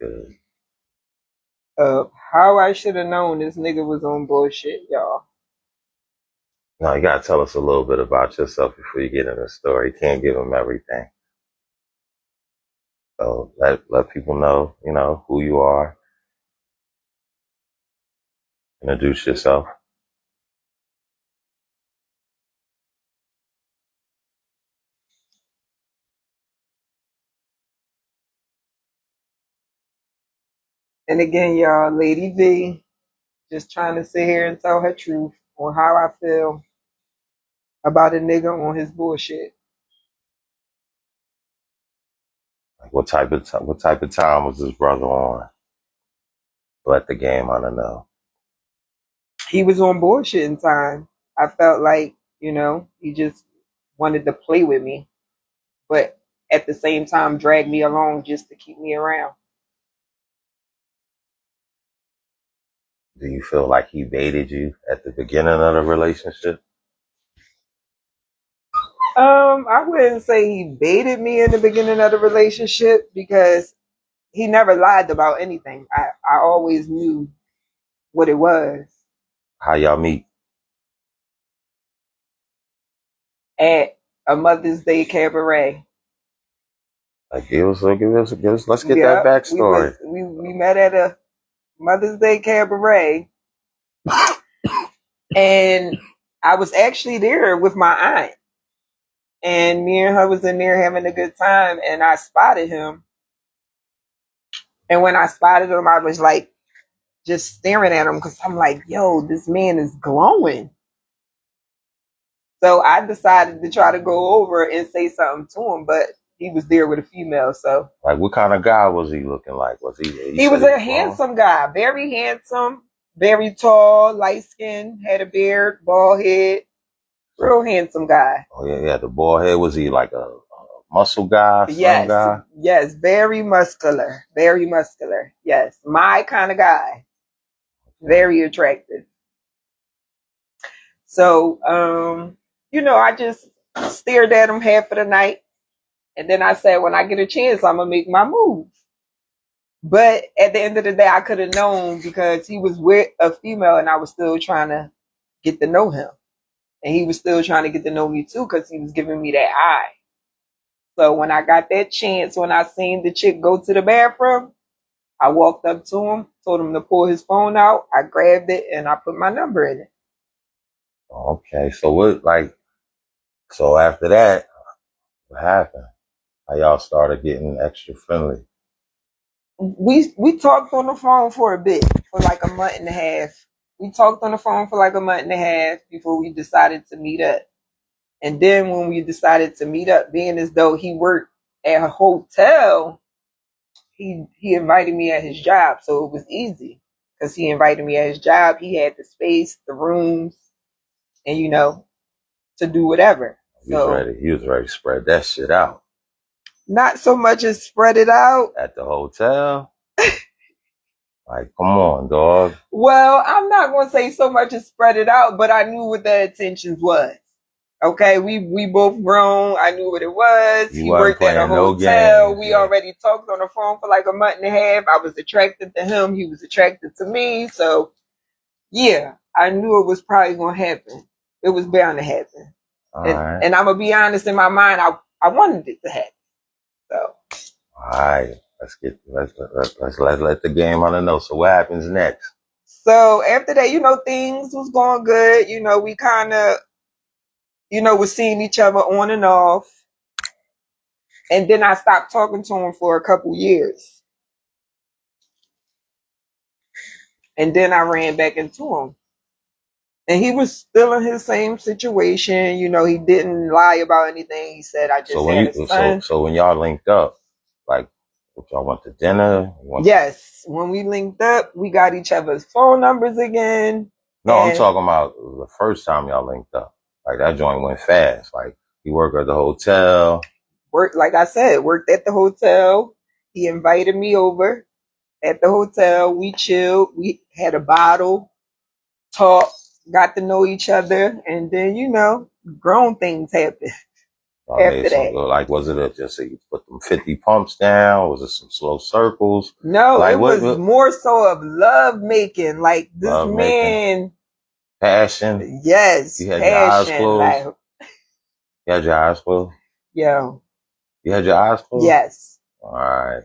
Good. How I should have known this nigga was on bullshit, y'all. Now you gotta tell us a little bit about yourself before you get in the story. You can't give them everything. So let people know, who you are. Introduce yourself. And again, y'all, Lady V, just trying to sit here and tell her truth on how I feel about a nigga on his bullshit. Like what type of time was this brother on? Let the Gamehunter know. He was on bullshit in time. I felt like, he just wanted to play with me, but at the same time drag me along just to keep me around. Do you feel like he baited you at the beginning of the relationship? I wouldn't say he baited me in the beginning of the relationship because he never lied about anything. I always knew what it was. How y'all meet? At a Mother's Day cabaret. Like let's get that Yeah, backstory. we met at a Mother's Day cabaret, and I was actually there with my aunt, and me and her was in there having a good time, and I spotted him. And when I spotted him, I was like just staring at him because I'm like, yo, this man is glowing. So I decided to try to go over and say something to him, but he was there with a female. So, like, what kind of guy was he looking like? Was he? He was a handsome guy, very handsome, very tall, light skinned, had a beard, bald head, real handsome guy. Oh yeah, the bald head. Was he like a muscle guy, slim guy? Yes, very muscular, very muscular. Yes, my kind of guy, very attractive. So, I just stared at him half of the night, and then I said, when I get a chance, I'm gonna make my move. But at the end of the day, I could have known because he was with a female, and I was still trying to get to know him, and he was still trying to get to know me too because he was giving me that eye. So when I got that chance, when I seen the chick go to the bathroom, I walked up to him, told him to pull his phone out. I grabbed it and I put my number in it. Okay, so after that, what happened? How y'all started getting extra friendly? We talked on the phone for a bit, for like a month and a half. We talked on the phone for like a month and a half before we decided to meet up. And then when we decided to meet up, being as though he worked at a hotel, he invited me at his job, so it was easy because he invited me at his job. He had the space, the rooms, and to do whatever. He was ready to spread that shit out. Not so much as spread it out at the hotel. Like, come on, dog. Well, I'm not going to say so much as spread it out, but I knew what the intentions was. Okay, we both grown. I knew what it was. He worked at a hotel. We already talked on the phone for like a month and a half. I was attracted to him. He was attracted to me. So, yeah, I knew it was probably going to happen. It was bound to happen. And I'm going to be honest, in my mind, I wanted it to happen. So. All right. Let's let the Gamehunter know. So what happens next? So after that, things was going good. We kind of, was seeing each other on and off. And then I stopped talking to him for a couple years. And then I ran back into him. And he was still in his same situation. He didn't lie about anything. He said, I just had a son. So when y'all linked up, like, y'all went to dinner? Yes. When we linked up, we got each other's phone numbers again. No, I'm talking about the first time y'all linked up. Like, that joint went fast. Like, he worked at the hotel. Like I said, worked at the hotel. He invited me over at the hotel. We chilled. We had a bottle, talked, got to know each other. And then, grown things happen. I after made some, that. like, was it just you put them 50 pumps down? Was it some slow circles? No, Like, it was what more so of love making. Like this love making? man, Passion? yes, You had your eyes passion. closed? Like, You had your eyes closed? yo, You had your eyes closed? yes, All right.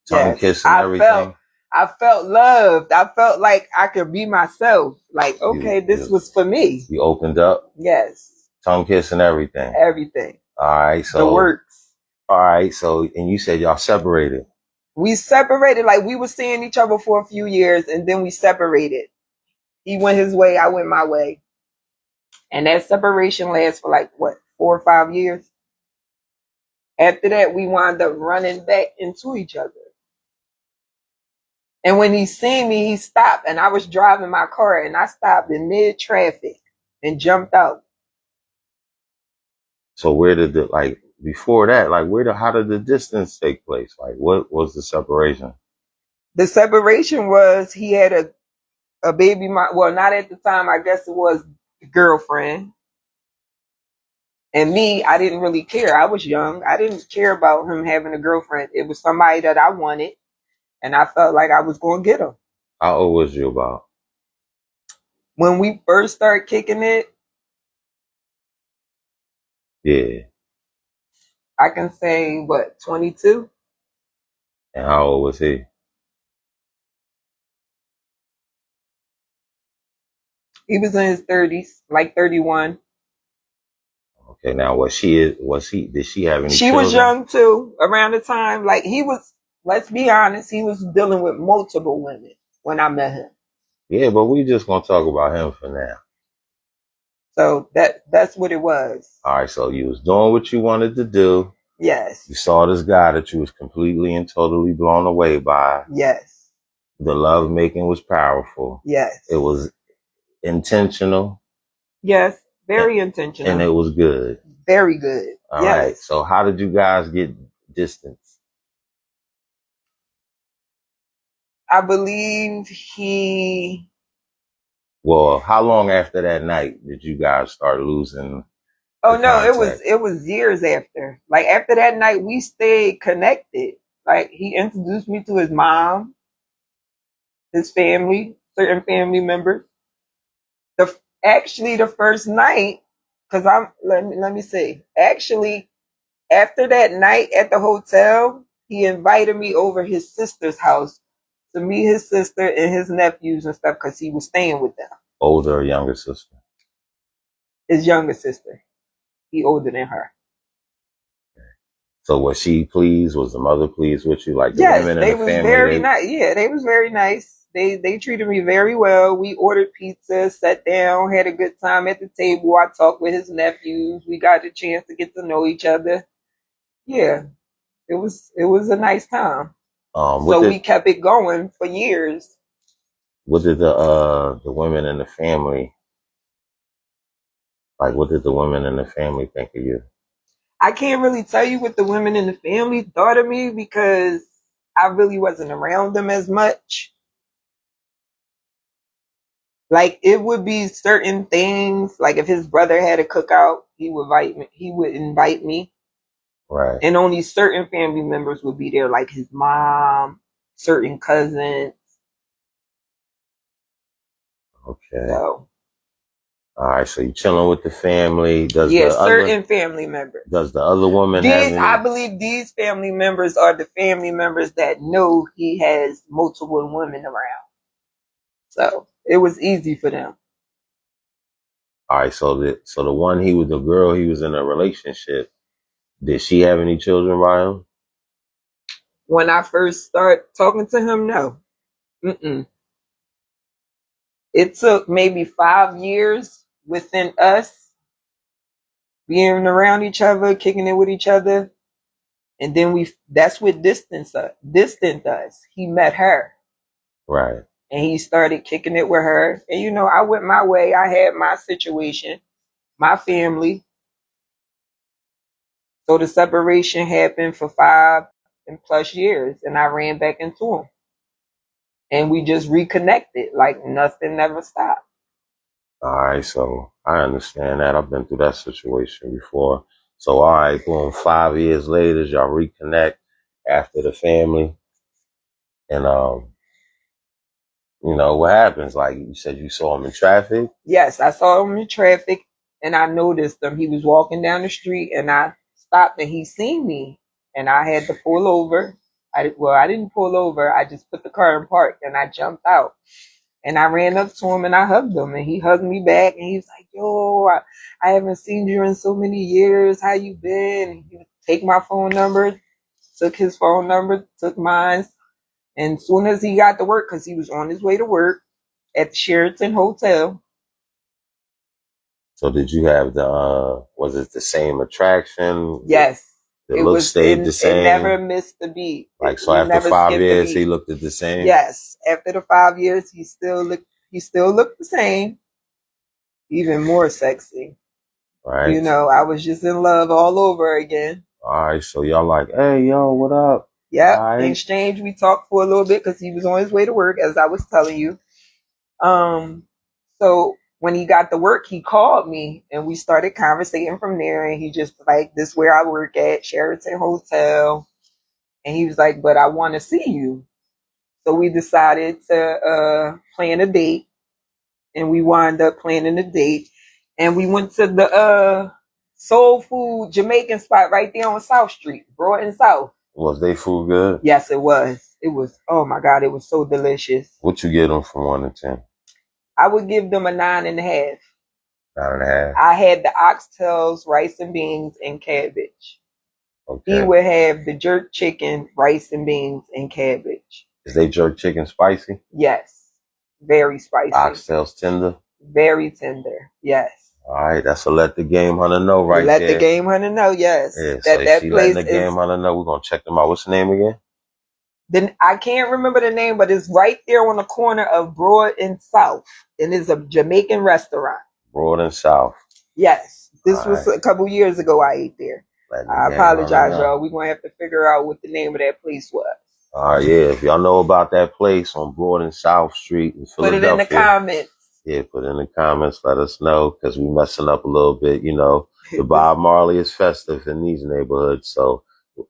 Tongue yes. kiss and everything? I felt loved. I felt like I could be myself. Like, okay, this You, was for me. you opened up? Yes. Tongue kiss and everything? Everything. All right. The So, works. all right. So, and you said y'all separated. We separated, like we were seeing each other for a few years and then we separated. He went his way, I went my way. And that separation lasts for like what, 4 or 5 years? After that, we wound up running back into each other. And when he seen me, he stopped and I was driving my car and I stopped in mid traffic and jumped out. So where did the, like, before that, like, how did the distance take place? Like, what was the separation? The separation was he had a baby, well, not at the time, I guess it was girlfriend. And me, I didn't really care. I was young. I didn't care about him having a girlfriend. It was somebody that I wanted, and I felt like I was going to get him. How old was you about? When we first started kicking it, Yeah. I can say, what, 22? And how old was he? He was in his 30s, like 31. Okay, now did she have any She children? was young too, around the time. Like he was, let's be honest, he was dealing with multiple women when I met him. Yeah, but we just gonna talk about him for now. So that's what it was. All right, so you was doing what you wanted to do. Yes. You saw this guy that you was completely and totally blown away by. Yes. The love making was powerful. Yes. It was intentional. Yes. Very intentional. And it was good. Very good. All yes. right. So how did you guys get distance? I believe he. Well, how long after that night did you guys start losing? Oh no, it was years after. Like after that night, we stayed connected. Like he introduced me to his mom, his family, certain family members. Actually the first night, because let me see. Actually, after that night at the hotel, he invited me over his sister's house to meet his sister and his nephews and stuff because he was staying with them. Older or younger sister? His younger sister. He older than her. So was she pleased? Was the mother pleased with you? Like the yes, women they in the was family? Very nice. Yeah, they was very nice. They treated me very well. We ordered pizza, sat down, had a good time at the table. I talked with his nephews. We got the chance to get to know each other. Yeah, it was a nice time. So we kept it going for years. What did the women in the family, like, what did the women in the family think of you? I can't really tell you what the women in the family thought of me because I really wasn't around them as much. Like it would be certain things, like if his brother had a cookout, he would invite me. Right. And only certain family members would be there, like his mom, certain cousins. Okay. So, all right, so you chilling with the family. Certain family members. Does the other woman have any? I believe these family members are the family members that know he has multiple women around. So it was easy for them. All right, so the girl he was in a relationship, did she have any children by him? When I first started talking to him, no. Mm-mm. It took maybe 5 years within us being around each other, kicking it with each other. And then that's what distanced us. He met her. Right. And he started kicking it with her. And I went my way. I had my situation, my family. So the separation happened for 5+ years. And I ran back into him. And we just reconnected like nothing never stopped. All right, so I understand that. I've been through that situation before. So all right, boom, 5 years later, y'all reconnect after the family. And what happens? Like you said you saw him in traffic? Yes, I saw him in traffic and I noticed him. He was walking down the street and I stopped and he seen me and I had to pull over. I didn't pull over. I just put the car in park and I jumped out. And I ran up to him and I hugged him and he hugged me back and he was like, yo, I haven't seen you in so many years. How you been? And he would take my phone number, took his phone number, took mine. And as soon as he got to work, because he was on his way to work at the Sheraton Hotel. So did you have was it the same attraction? Yes. The look stayed the same? It never missed the beat. Like, so after 5 years, he looked the same? Yes. After the 5 years, he still looked the same. Even more sexy. Right. You know, I was just in love all over again. All right. So y'all like, hey, yo, what up? Yep. Right. In exchange, we talked for a little bit because he was on his way to work, as I was telling you. So when he got to work, he called me and we started conversating from there. And he just like, this is where I work at, Sheraton Hotel. And he was like, but I want to see you. So we decided to plan a date. And we wound up planning a date. And we went to the soul food Jamaican spot right there on South Street, Broad and South. Was they food good? Yes, it was. It was, oh my God, it was so delicious. What you get them from 1 to 10? I would give them a 9.5. 9.5. I had the oxtails, rice and beans, and cabbage. Okay. He would have the jerk chicken, rice and beans, and cabbage. Is they jerk chicken spicy? Yes. Very spicy. Oxtails tender? Very tender. Yes. All right, that's a let the game hunter know right let there. Let the game hunter know, yes. Yeah, so that she letting the game hunter know. We're going to check them out. What's the name again? Then I can't remember the name, but it's right there on the corner of Broad and South. And it's a Jamaican restaurant. Broad and South. Yes. This was a couple years ago I ate there. I apologize, y'all. We're going to have to figure out what the name of that place was. Yeah. If y'all know about that place on Broad and South Street in Philadelphia. Put it in the comments. Yeah, put it in the comments. Let us know because we messing up a little bit. You know, the Bob Marley is festive in these neighborhoods. So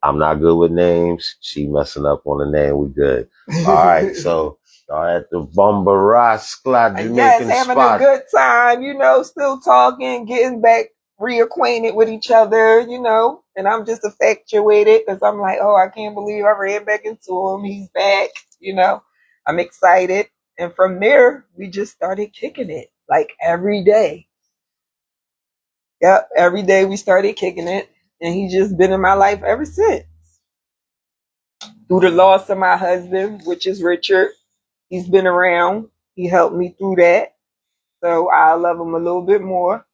I'm not good with names. She messing up on the name. We good. All right. So y'all at the Bombarascla Jamaican having spot. A good time, you know, still talking, getting back reacquainted with each other, you know, and I'm just infatuated because I'm like, oh, I can't believe I ran back into him. He's back, you know, I'm excited. And from there, we just started kicking it like every day. Yep, every day we started kicking it. And he's just been in my life ever since. Through the loss of my husband, which is Richard, he's been around. He helped me through that. So I love him a little bit more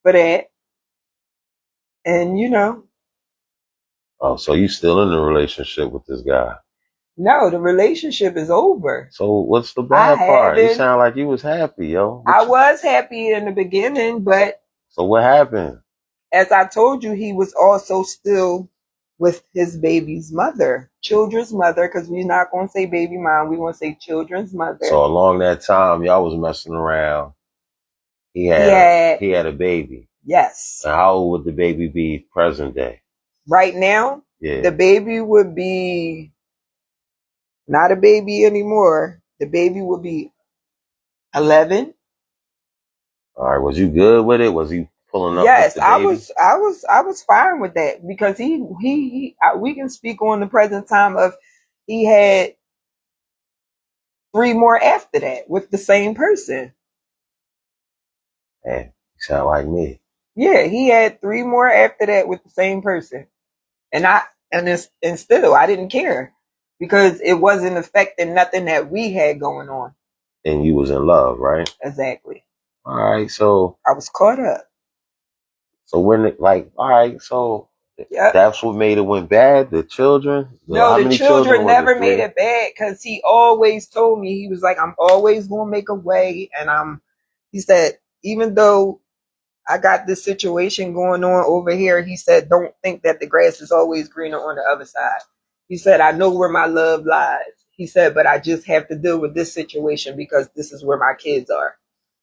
for that. And, you know. Oh, so you still in a relationship with this guy? No, the relationship is over. So what's the bad part? You sound like you was happy, yo. I was happy in the beginning, but... So what happened? As I told you, he was also still with his baby's mother, children's mother, because we're not going to say baby mom, we're going to say children's mother. So along that time, y'all was messing around. He had a baby. Yes. And how old would the baby be present day? Right now? Yeah. The baby would be not a baby anymore. The baby would be 11. All right. Was you good with it? Was he pulling up? Yes, with the baby? I was fine with that because we can speak on the present time of he had 3 more after that with the same person. Man, you sound like me. Yeah, he had 3 more after that with the same person. And still I didn't care because it wasn't affecting nothing that we had going on. And you was in love, right? Exactly. All right, so I was caught up. So that's what made it went bad? The children? No, the children never made it bad because he always told me, he was like, I'm always going to make a way. And he said, even though I got this situation going on over here, he said, don't think that the grass is always greener on the other side. He said, I know where my love lies. He said, but I just have to deal with this situation because this is where my kids are.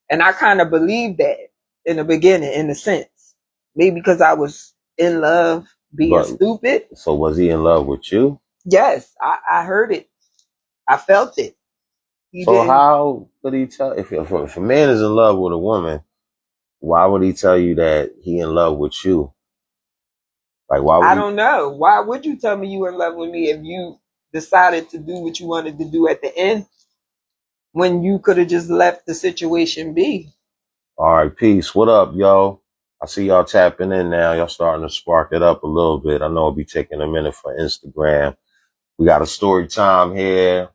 And I kind of believed that in the beginning, in a sense. Maybe because I was in love being But stupid. so was he in love with you? Yes, I heard it. I felt it. He So didn't. how could he tell if a man is in love with a woman? Why would he tell you that he in love with you? Like why would I he? don't know. Why would you tell me you were in love with me if you decided to do what you wanted to do at the end when you could have just left the situation be? All right, peace. What up, yo? I see y'all tapping in now. Y'all starting to spark it up a little bit. I know it'll be taking a minute for Instagram. We got a story time here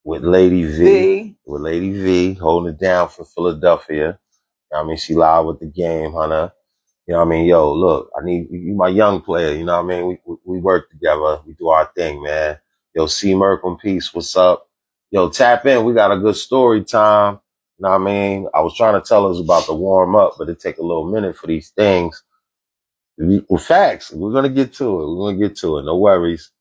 with Lady V. V. With Lady V holding it down for Philadelphia. I mean, she live with the Gamehunter. You know what I mean? Yo, look, I need you, my young player. You know what I mean? We work together. We do our thing, man. Yo, C Merkle, peace. What's up? Yo, tap in. We got a good story time. You know what I mean? I was trying to tell us about the warm up, but it take a little minute for these things. Facts. We're gonna get to it. We're gonna get to it. No worries.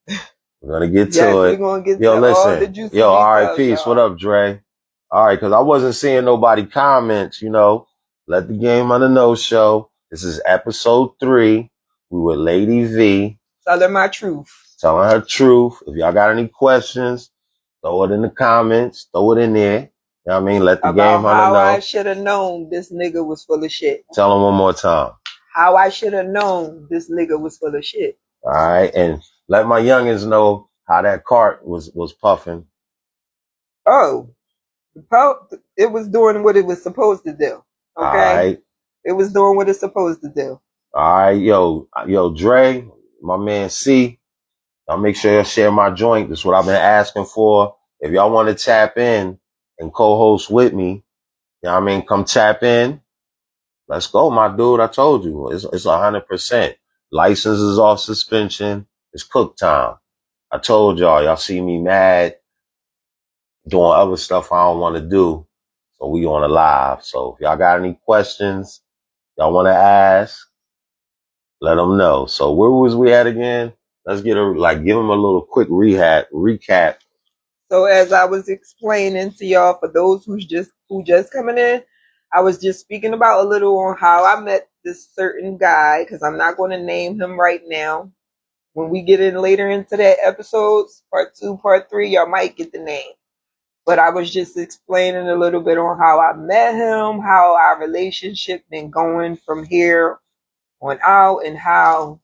We're gonna get Yes, to we're it. gonna get Yo, to all the listen. juicy Yo, all right, details, peace. What y'all. up, Dre? All right, because I wasn't seeing nobody comments, you know. Let the game on the no show. This is episode 3. We with Lady V. Telling my truth. Telling her truth. If y'all got any questions, throw it in the comments. Throw it in there. You know what I mean? Let the game About on the how I know. should have known this nigga was full of shit. Tell them one more time. How I should have known this nigga was full of shit. All right, and let my youngins know how that cart was puffing. Oh, it was doing what it was supposed to do. Okay? All right. It was doing what it's supposed to do. All right, yo, Dre, my man C. I'll make sure you share my joint. That's what I've been asking for. If y'all want to tap in and co-host with me, you know what I mean? Come tap in. Let's go, my dude. I told you. It's 100%. License is off suspension. It's cook time. I told y'all see me mad doing other stuff I don't want to do. So we on a live. So if y'all got any questions y'all want to ask, let them know. So where was we at again? Let's give them a little quick recap. So as I was explaining to y'all, for those who just coming in, I was just speaking about a little on how I met this certain guy, because I'm not going to name him right now. When we get in later into that episodes, part 2, part 3, y'all might get the name. But I was just explaining a little bit on how I met him, how our relationship been going from here on out, and how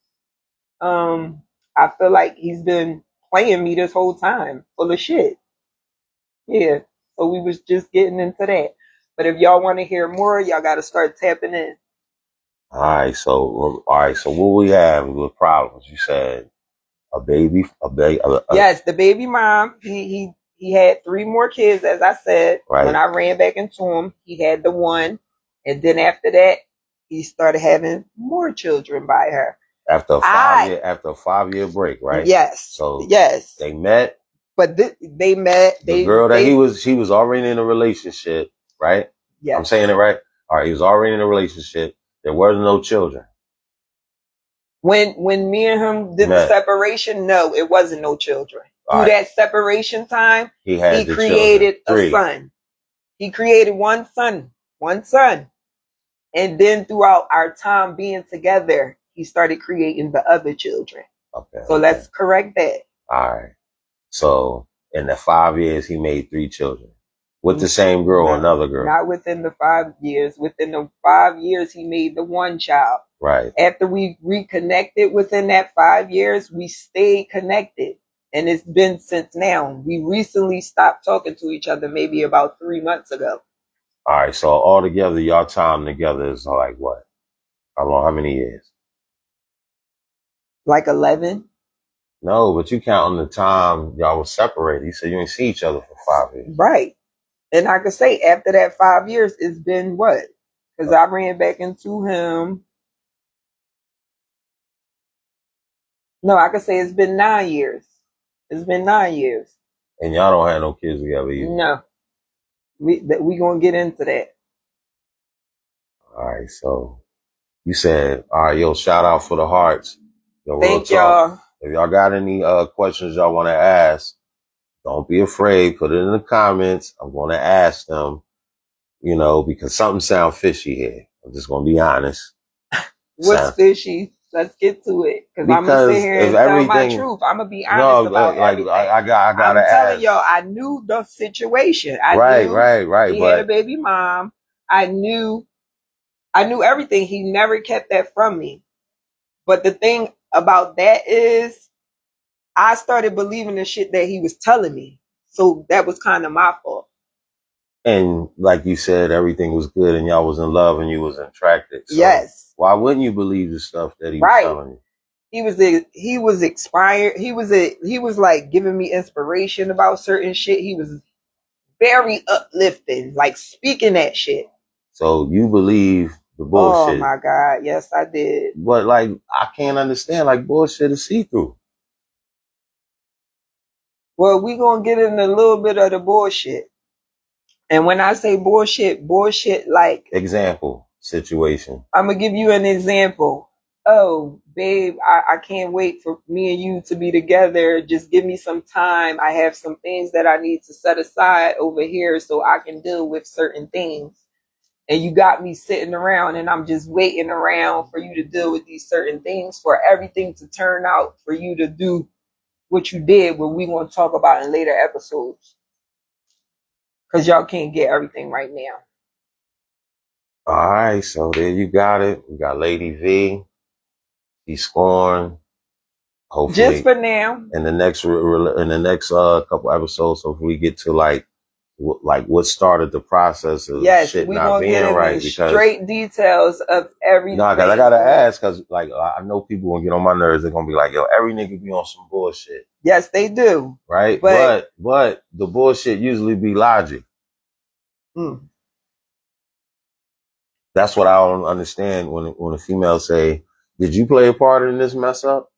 I feel like he's been playing me this whole time, full of shit. Yeah. So we was just getting into that. But if y'all want to hear more, y'all got to start tapping in. All right. So what we have with problems? You said a baby. Yes, the baby mom. He had 3 more kids, as I said. Right. When I ran back into him, he had the one, and then after that, he started having more children by her. After a 5-year break, right? Yes. So yes, they met. But they met. The girl that he was already in a relationship, right? Yes. I'm saying it right. All right, he was already in a relationship. There were no children. When me and him did the separation, no, it wasn't no children. Through that separation time, he created a son. He created one son. And then throughout our time being together, he started creating the other children. Okay. So let's correct that. All right. So in the 5 years, he made 3 children with the same girl or another girl. Not within the 5 years. Within the 5 years, he made the one child. Right. After we reconnected within that 5 years, we stayed connected. And it's been since now. We recently stopped talking to each other maybe about 3 months ago. All right. So altogether, y'all time together is like what? How long? How many years? Like 11. No, but you counting the time y'all was separated. You said you didn't see each other for 5 years. Right. And I could say after that 5 years, it's been what? Because I ran back into him. No, I could say it's been 9 years. It's been 9 years. And y'all don't have no kids together either? No. We going to get into that. All right. So you said, all right, yo, shout out for the hearts. Yo, thank y'all. If y'all got any questions y'all want to ask, don't be afraid. Put it in the comments. I'm going to ask them, you know, because something sounds fishy here. I'm just going to be honest. What's fishy? Let's get to it. Because I'm going to sit here and tell my truth. I'm going to be honest about everything. I gotta I'm ask. telling y'all, I knew the situation. I knew he had a baby mom. I knew everything. He never kept that from me. But the thing about that is, I started believing the shit that he was telling me. So that was kind of my fault. And like you said, everything was good and y'all was in love and you was attracted. So yes. Why wouldn't you believe the stuff that he was telling you? He was expired. He was like giving me inspiration about certain shit. He was very uplifting, like speaking that shit. So you believe the bullshit? Oh my God, yes, I did. But like, I can't understand. Like, bullshit is see through. Well, we gonna get in a little bit of the bullshit. And when I say bullshit, like example situation. I'm gonna give you an example. Oh, babe, I can't wait for me and you to be together. Just give me some time. I have some things that I need to set aside over here so I can deal with certain things. And you got me sitting around and I'm just waiting around for you to deal with these certain things, for everything to turn out, for you to do what you did, what we want to talk about in later episodes. Because y'all can't get everything right now. All right, so there you got it. We got Lady V. He's scoring. Hopefully, just for now. In the next couple episodes, so if we get to like what started the process of shit not being right, because straight details of everything. No, because I gotta ask, because like I know people gonna get on my nerves. They're gonna be like, "Yo, every nigga be on some bullshit." Yes, they do. Right, but the bullshit usually be logic. That's what I don't understand when a female say, "Did you play a part in this mess up?"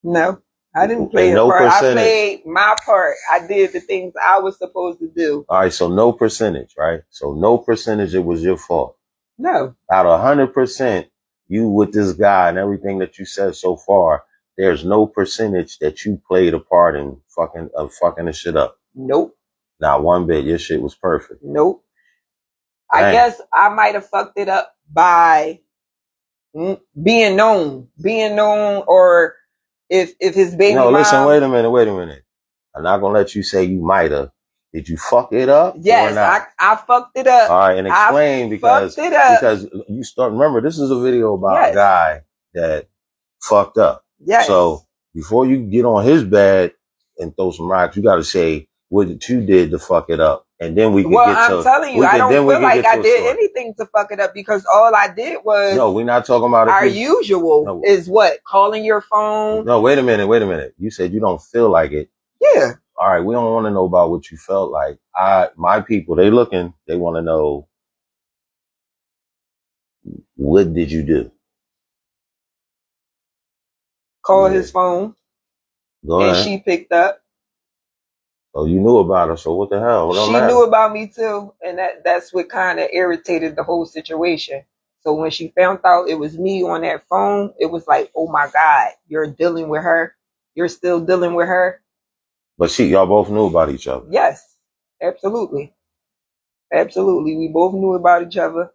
No, I didn't play a part. I played my part. I did the things I was supposed to do. All right, so no percentage, right? So no percentage, it was your fault. No. Out of 100%, you with this guy and everything that you said so far, there's no percentage that you played a part in fucking the shit up. Nope. Not one bit. Your shit was perfect. Nope. Dang. I guess I might have fucked it up by being known, or if his baby mom. No, listen, wait a minute. I'm not gonna let you say you might have. Did you fuck it up? Yes, or not? I fucked it up. All right, and explain because you start. Remember, this is a video about a guy that fucked up. Yes. So before you get on his bed and throw some rocks, you got to say what you did to fuck it up, and then we can get to. Well, I'm telling you, I don't feel like I did anything to fuck it up, because all I did was. No, we're not talking about our usual is what? Calling your phone. No, wait a minute. You said you don't feel like it. Yeah. All right, we don't want to know about what you felt like. My people, they want to know, what did you do? Call his phone. Go ahead. And she picked up. Oh, you knew about her, so what the hell? She knew about me too, and that's what kind of irritated the whole situation. So when she found out it was me on that phone, it was like, oh my God, you're dealing with her. You're still dealing with her. But y'all both knew about each other. Yes, absolutely. Absolutely. We both knew about each other.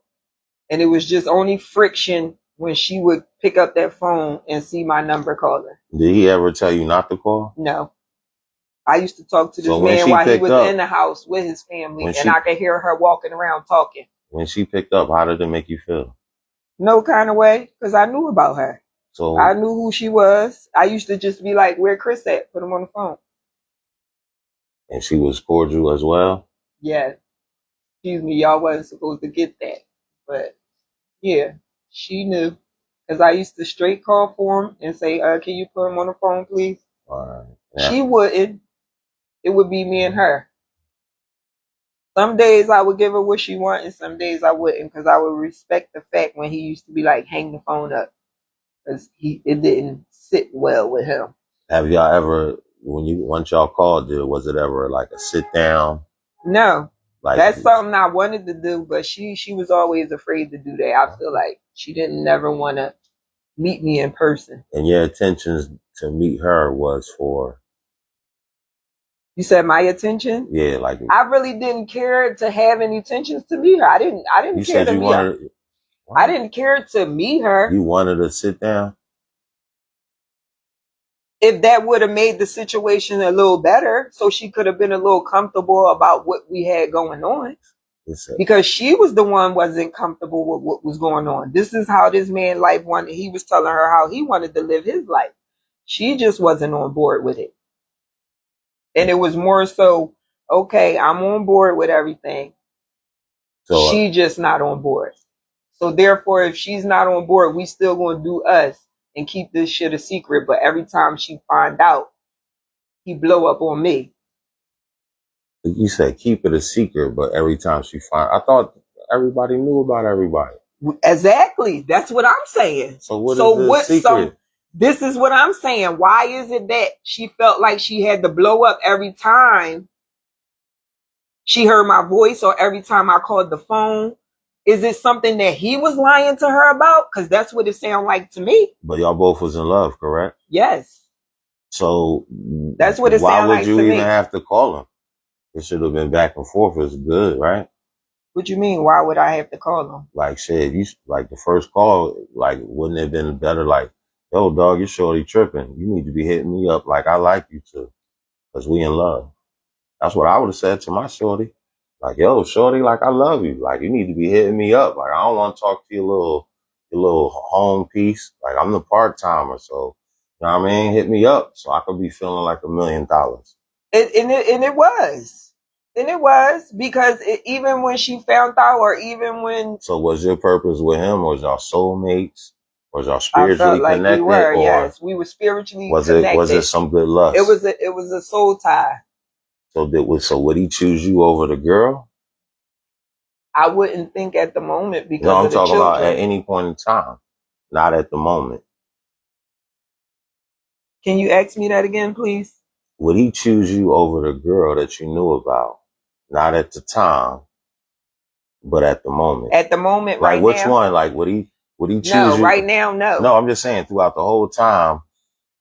And it was just only friction when she would pick up that phone and see my number calling. Did he ever tell you not to call? No. I used to talk to this man while he was in the house with his family, and I could hear her walking around talking. When she picked up, how did it make you feel? No kind of way, because I knew about her. So I knew who she was. I used to just be like, where Chris at? Put him on the phone. And she was cordial as well? Yeah. Excuse me, y'all wasn't supposed to get that. But yeah, she knew. Because I used to straight call for him and say, can you put him on the phone, please? All right. Yeah. She wouldn't. It would be me and her. Some days I would give her what she wanted, and some days I wouldn't, because I would respect the fact when he used to be like, hang the phone up. Because it didn't sit well with him. Have y'all ever, once y'all called, was it ever like a sit down? No. Like, that's something I wanted to do, but she was always afraid to do that. I feel like she didn't never want to meet me in person. And your intentions to meet her was for? You said my attention? Yeah, like I really didn't care to have any intentions to meet her. I didn't care to meet her. I didn't care to meet her. You wanted to sit down? If that would have made the situation a little better, so she could have been a little comfortable about what we had going on. Because she was the one wasn't comfortable with what was going on. This is how this man life wanted. He was telling her how he wanted to live his life. She just wasn't on board with it. And it was more so, okay, I'm on board with everything. So, she just not on board. So therefore, if she's not on board, we still going to do us and keep this shit a secret. But every time she find out, he blow up on me. You said keep it a secret, but every time she find, I thought everybody knew about everybody. Exactly. That's what I'm saying. So what is the secret? So this is what I'm saying. Why is it that she felt like she had to blow up every time she heard my voice or every time I called the phone? Is it something that he was lying to her about? Because that's what it sounded like to me. But y'all both was in love, correct? Yes. So that's what it sounded like to me. Why would you even have to call him? It should have been back and forth. It's good, right? What you mean? Why would I have to call him? Like, shit, you like the first call, like, wouldn't it have been better? Like, yo, dog, you're shorty tripping. You need to be hitting me up like I like you to, because we in love. That's what I would have said to my shorty. Like, yo, shorty, like, I love you. Like, you need to be hitting me up. Like, I don't want to talk to your little home piece. Like, I'm the part-timer, so, you know what I mean? Hit me up so I could be feeling like $1 million. And it was. And it was because even when she found out, or even when. So was your purpose with him? Was y'all soulmates? Was y'all spiritually like connected? We were, yes, we were spiritually connected. Was it some good lust? It was a soul tie. So would he choose you over the girl? I wouldn't think at the moment because no, I'm of the talking children. About at any point in time, not at the moment. Can you ask me that again, please? Would he choose you over the girl that you knew about? Not at the time, but at the moment. At the moment, like right which now? one? Like would he choose no, you? Right now, no. No, I'm just saying throughout the whole time,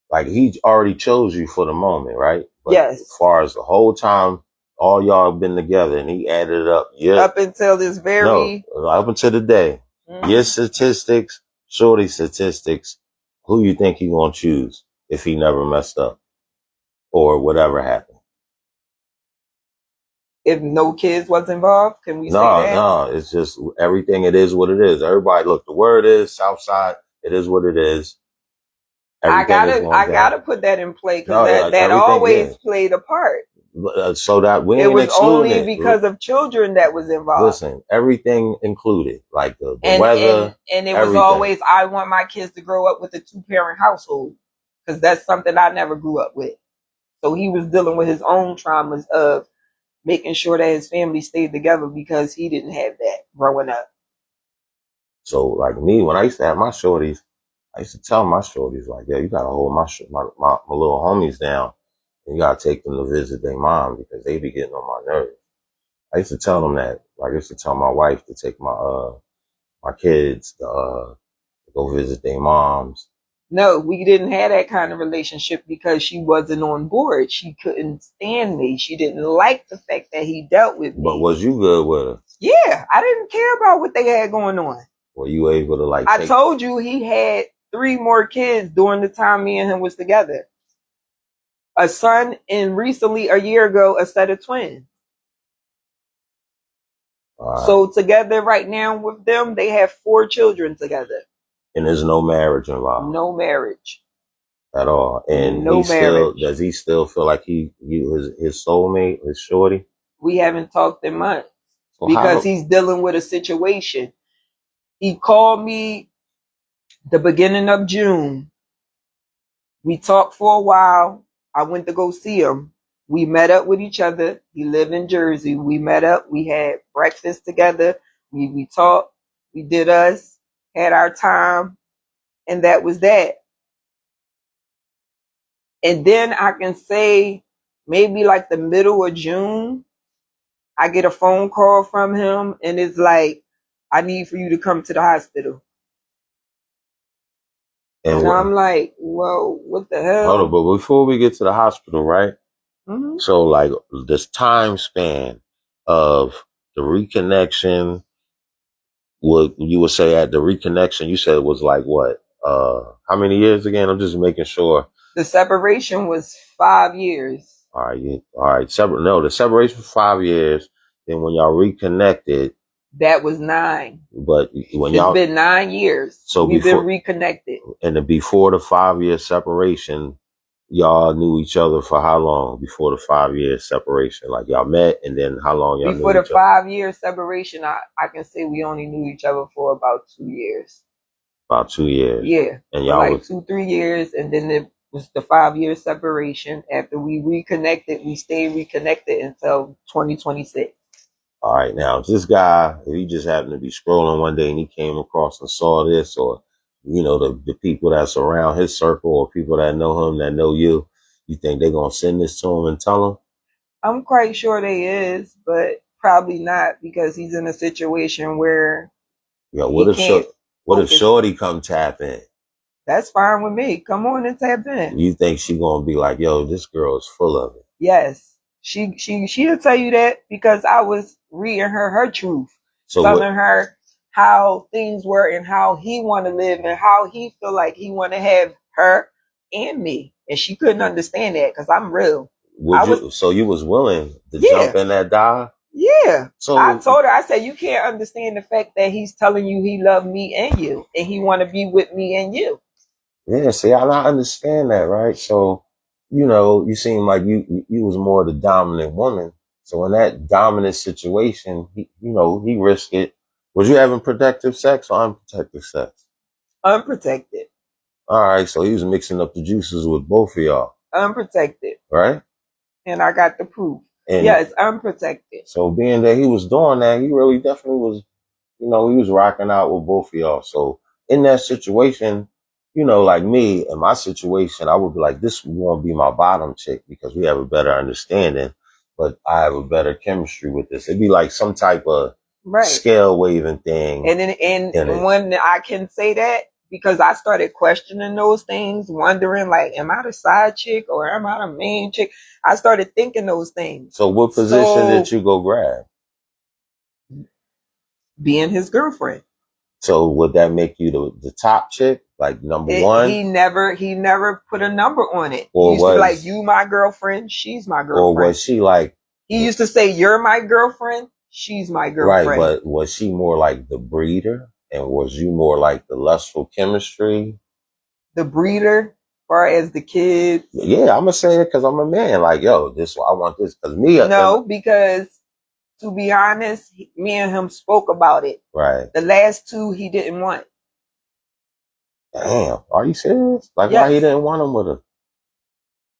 like he already chose you for the moment, right? But yes. As far as the whole time, all y'all been together, and he added it up. Up until this very. No, up until the day. Mm-hmm. Your statistics, shorty statistics. Who you think he gonna choose if he never messed up or whatever happened? If no kids was involved, can we say that? No, it's just everything. It is what it is. Everybody, look, the word is Southside. It is what it is. I gotta put that in play because that always played a part. So that we it was only because of children that was involved. Listen, everything included, like the weather, and it was always I want my kids to grow up with a 2-parent household because that's something I never grew up with. So he was dealing with his own traumas of making sure that his family stayed together because he didn't have that growing up. So like me, when I used to have my shorties, I used to tell my shorties like, yeah, you gotta hold my little homies down. And you gotta take them to visit their mom because they be getting on my nerves. I used to tell them that. Like I used to tell my wife to take my kids to go visit their moms. No, we didn't have that kind of relationship because she wasn't on board. She couldn't stand me. She didn't like the fact that he dealt with me. But was you good with her? Yeah, I didn't care about what they had going on. Were you able to like? I told you he had 3 more kids during the time me and him was together. A son, and recently, a year ago, a set of twins. Right. So together right now with them, they have 4 children together. And there's no marriage involved? No marriage. At all? And no marriage. Does he still feel like his soulmate, his shorty? We haven't talked in months because he's dealing with a situation. He called me the beginning of June. We talked for a while. I went to go see him. We met up with each other. He lived in Jersey. We met up. We had breakfast together. We talked. We did us. Had our time. And that was that. And then I can say maybe like the middle of June, I get a phone call from him and it's like, I need for you to come to the hospital. And I'm like, well, what the hell? Hold on, but before we get to the hospital, right? Mm-hmm. So like this time span of the reconnection, what you would say at the reconnection, you said it was like what? How many years again? I'm just making sure. The separation was 5 years. All right, all right. The separation for 5 years. Then when y'all reconnected, that was 9. But when It's y'all been 9 years. so We've been reconnected. And before the 5 year separation, y'all knew each other for how long? Before the 5 year separation, like y'all met, and then how long y'all before knew the each other? 5 year separation, I can say we only knew each other for about 2 years. About 2 years. Yeah, and y'all like 2-3 years, and then it was the 5 year separation. After we reconnected, we stayed reconnected until 2026. All right, now this guy, if he just happened to be scrolling one day and he came across and saw this, or the people that's around his circle or people that know him that know you think they're gonna send this to him and tell him? I'm quite sure they is, but probably not, because he's in a situation where what if Shorty come tap in? That's fine with me. Come on and tap in. You think she gonna be like, yo, this girl is full of it? Yes. She'll tell you that, because I was reading her truth. So telling her how things were and how he want to live and how he feel like he want to have her and me. And she couldn't understand that, because I'm real. So you was willing to jump in that dive? Yeah. So I told her, I said, you can't understand the fact that he's telling you he loved me and you, and he want to be with me and you. Yeah, see, I understand that, right? So, you seem like you was more the dominant woman. So in that dominant situation, he risked it. Was you having protective sex or unprotected sex? Unprotected. All right, so he was mixing up the juices with both of y'all. Unprotected. Right? And I got the proof. It's unprotected. So being that he was doing that, he really definitely was, he was rocking out with both of y'all. So in that situation, like me, in my situation, I would be like, this won't be my bottom chick because we have a better understanding, but I have a better chemistry with this. It'd be like some type of scale waving thing. And when I can say that, because I started questioning those things, wondering like, am I the side chick or am I the main chick? I started thinking those things. So what position did you go grab? Being his girlfriend. So would that make you the top chick, like number one? He never put a number on it. He used to be like, you my girlfriend, she's my girlfriend. Or was she like? He used to say, you're my girlfriend, she's my girlfriend. Right, but was she more like the breeder, and was you more like the lustful chemistry? The breeder, as far as the kids. Yeah, I'm gonna say it because I'm a man. Like, yo, I want this because me. No, because to be honest, me and him spoke about it. Right. The last 2 he didn't want. Damn, are you serious? Like, why he didn't want him with her?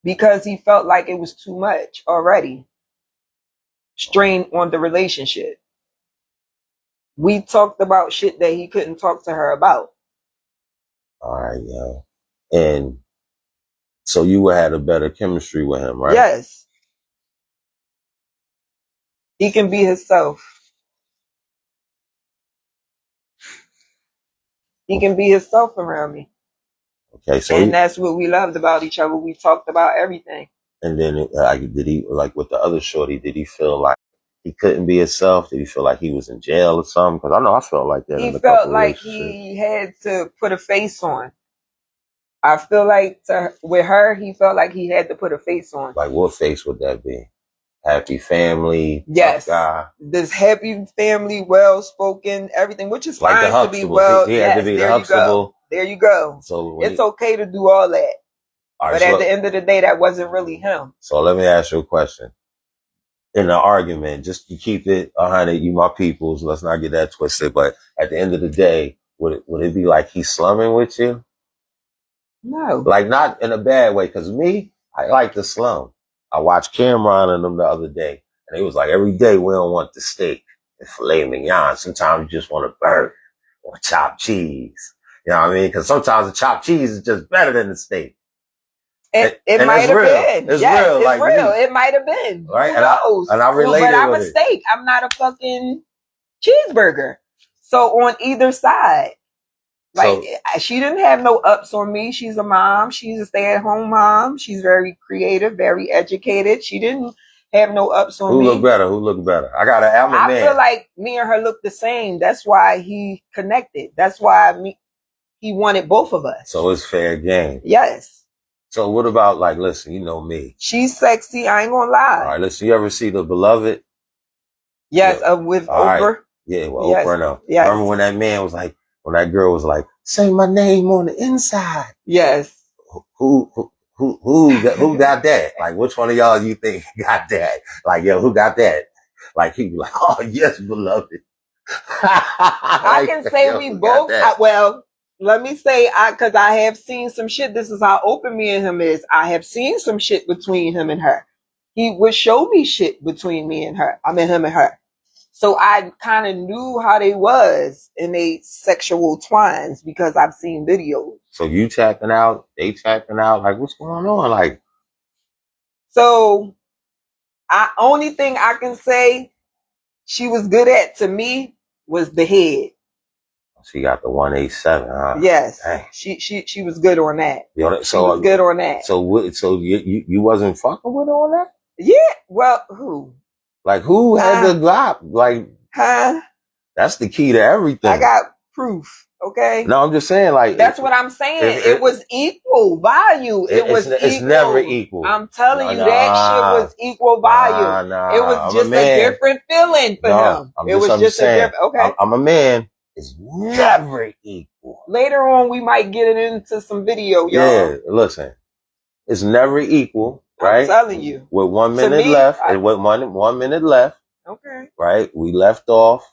Because he felt like it was too much already. Strain on the relationship. We talked about shit that he couldn't talk to her about. All right, yo. And so you had a better chemistry with him, right? Yes. He can be himself. He can be himself around me. Okay, so that's what we loved about each other. We talked about everything. And then, did he, like with the other shorty, did he feel like he couldn't be himself? Did he feel like he was in jail or something? Because I know I felt like that. He felt like he had to put a face on. I feel like with her, he felt like he had to put a face on. Like, what face would that be? Happy family, yes, tough guy. This happy family, well spoken, everything, which is like fine to be well. He had to be the Huxtable. There you go. So it's okay to do all that. Right, but at the end of the day, that wasn't really him. So let me ask you a question. In an argument, just to keep it 100, you my peoples, let's not get that twisted. But at the end of the day, would it be like he's slumming with you? No. Like, not in a bad way, because me, I like to slum. I watched Cameron and them the other day, and it was like, every day we don't want the steak and filet mignon. Sometimes you just want a burger or chopped cheese. You know what I mean? Because sometimes the chopped cheese is just better than the steak. It might have been. It's real. It's like real. It might have been. Right? And I related but I'm a steak. I'm not a fucking cheeseburger. So on either side. Like, she didn't have no ups on me. She's a mom. She's a stay-at-home mom. She's very creative, very educated. She didn't have no ups on Who me. look better? Who look better? I'm a man. I feel like me and her look the same. That's why he connected. That's why he wanted both of us. So it's fair game. Yes. So what about, like, listen, you know me. She's sexy. I ain't gonna lie. All right, listen, you ever see The Beloved? Yes, Yeah. with All Oprah. right. Yeah, well, Yes. Oprah, no. Yes. Remember when that man was like, when that girl was like, say my name on the inside. Yes. Who got that? Like, which one of y'all you think got that? Like, yo, who got that? Like, he was like, oh, yes, beloved. I can say we both, well, let me say, because I have seen some shit. This is how open me and him is. I have seen some shit between him and her. He would show me shit between me and her. I mean, him and her. So I kind of knew how they was in they sexual twines because I've seen videos. So you tapping out, they tapping out. Like, what's going on? Like, so only thing I can say she was good at to me was the head. She got the 187, huh? Yes. Dang. She was good on that. Yo, she was good on that. So you wasn't fucking with her on that? Yeah. Well, who? Like, who had the glop? Like, that's the key to everything. I got proof. Okay. No, I'm just saying, like, that's what I'm saying. It was equal value. It's never equal. I'm telling you, that shit was equal value. It was just a different feeling for him. It was just a different. Okay. I'm a man. It's never equal. Later on, we might get it into some video, y'all. Yeah, listen, it's never equal, right? I'm telling you. With 1 minute left, and with 1 minute left. Okay. Right, we left off.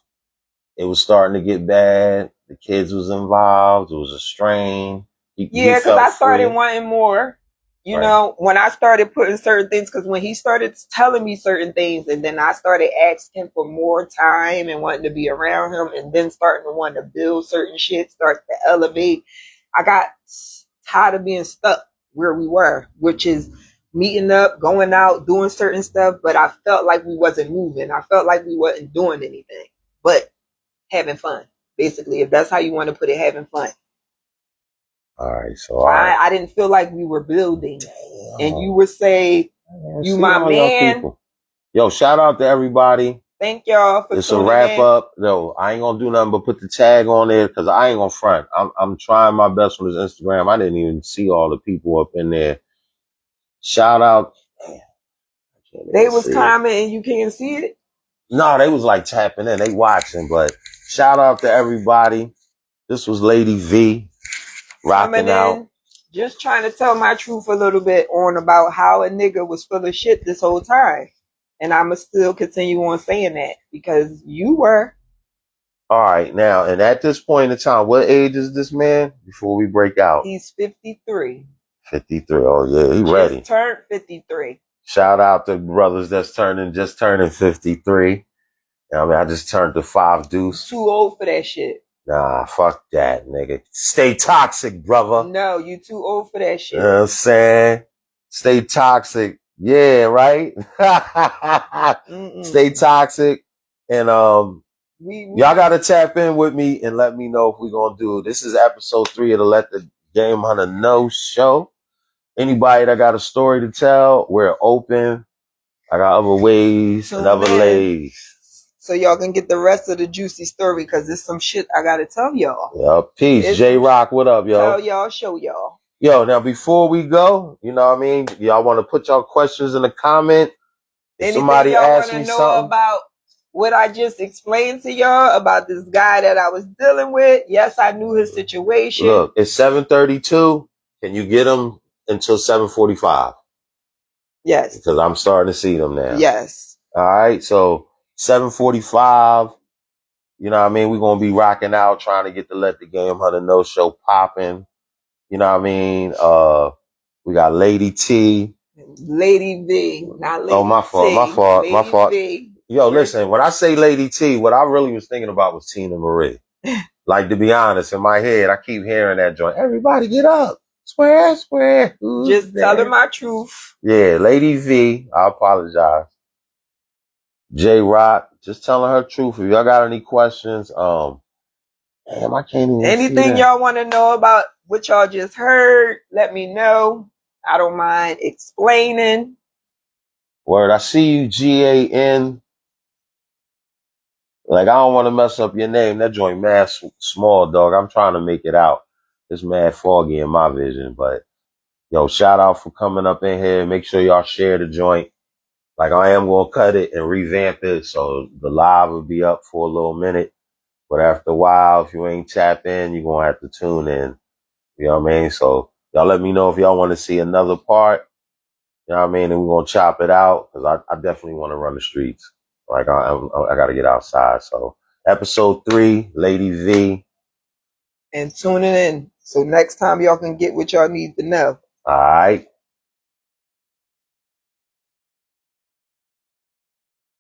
It was starting to get bad. The kids was involved. It was a strain. Yeah, because I started wanting more. You know, when I started putting certain things, because when he started telling me certain things, and then I started asking him for more time and wanting to be around him, and then starting to want to build certain shit, start to elevate, I got tired of being stuck where we were, which is meeting up, going out, doing certain stuff, but I felt like we wasn't moving. I felt like we wasn't doing anything, but having fun. Basically, if that's how you want to put it, having fun. All right, so I didn't feel like we were building. Damn. And you would say, you my man. Yo, shout out to everybody. Thank y'all for it's a wrap up. No, I ain't gonna do nothing but put the tag on there because I ain't gonna front. I'm trying my best on this Instagram. I didn't even see all the people up in there. Shout out. Damn, they was commenting, you can't see it? No, they was like tapping in. They watching, but shout out to everybody. This was Lady V. Rocking out. Just trying to tell my truth a little bit on about how a nigga was full of shit this whole time. And I'ma still continue on saying that because you were. All right, now, and at this point in time, what age is this man before we break out? He's 53. 53. Oh, yeah, he ready. Just turned 53. Shout out to brothers that's just turning 53. I mean, I just turned to 5 deuce. Too old for that shit. Nah, fuck that, nigga. Stay toxic, brother. No, you too old for that shit. You know what I'm saying? Stay toxic. Yeah, right? Stay toxic. And y'all gotta tap in with me and let me know if we're gonna do it. This is episode 3 of the Let the Gamehunter Know show. Anybody that got a story to tell, we're open. I got other ways and other lays. So y'all can get the rest of the juicy story because there's some shit I gotta tell y'all. Yeah, peace. J-Rock, what up, yo? Tell y'all, show y'all. Yo, now before we go, you know what I mean? Y'all want to put y'all questions in the comment? Anything somebody y'all want to know about what I just explained to y'all about this guy that I was dealing with? Yes, I knew his situation. Look, it's 7:32. Can you get him until 7:45? Yes. Because I'm starting to see them now. Yes. All right, so 7:45, you know what I mean? We're going to be rocking out, trying to get the Let the Gamehunter Know show popping. You know what I mean? We got Lady T. Lady V, not Lady T. Oh, my fault. V. Yo, listen, when I say Lady T, what I really was thinking about was Tina Marie. Like, to be honest, in my head, I keep hearing that joint. Everybody get up. Square. Just telling my truth. Yeah, Lady V. I apologize. J-Rock, just telling her truth. If y'all got any questions, damn, I can't even anything y'all want to know about what y'all just heard, let me know. I don't mind explaining. Word, I see you, GAN. Like, I don't want to mess up your name. That joint mad small, dog. I'm trying to make it out. It's mad foggy in my vision. But, yo, shout out for coming up in here. Make sure y'all share the joint. Like, I am going to cut it and revamp it. So the live will be up for a little minute. But after a while, if you ain't tapped in, you're going to have to tune in. You know what I mean? So y'all let me know if y'all want to see another part. You know what I mean? And we're going to chop it out because I definitely want to run the streets. Like, I got to get outside. So episode 3, Lady V. And tuning in. So next time y'all can get what y'all need to know. All right.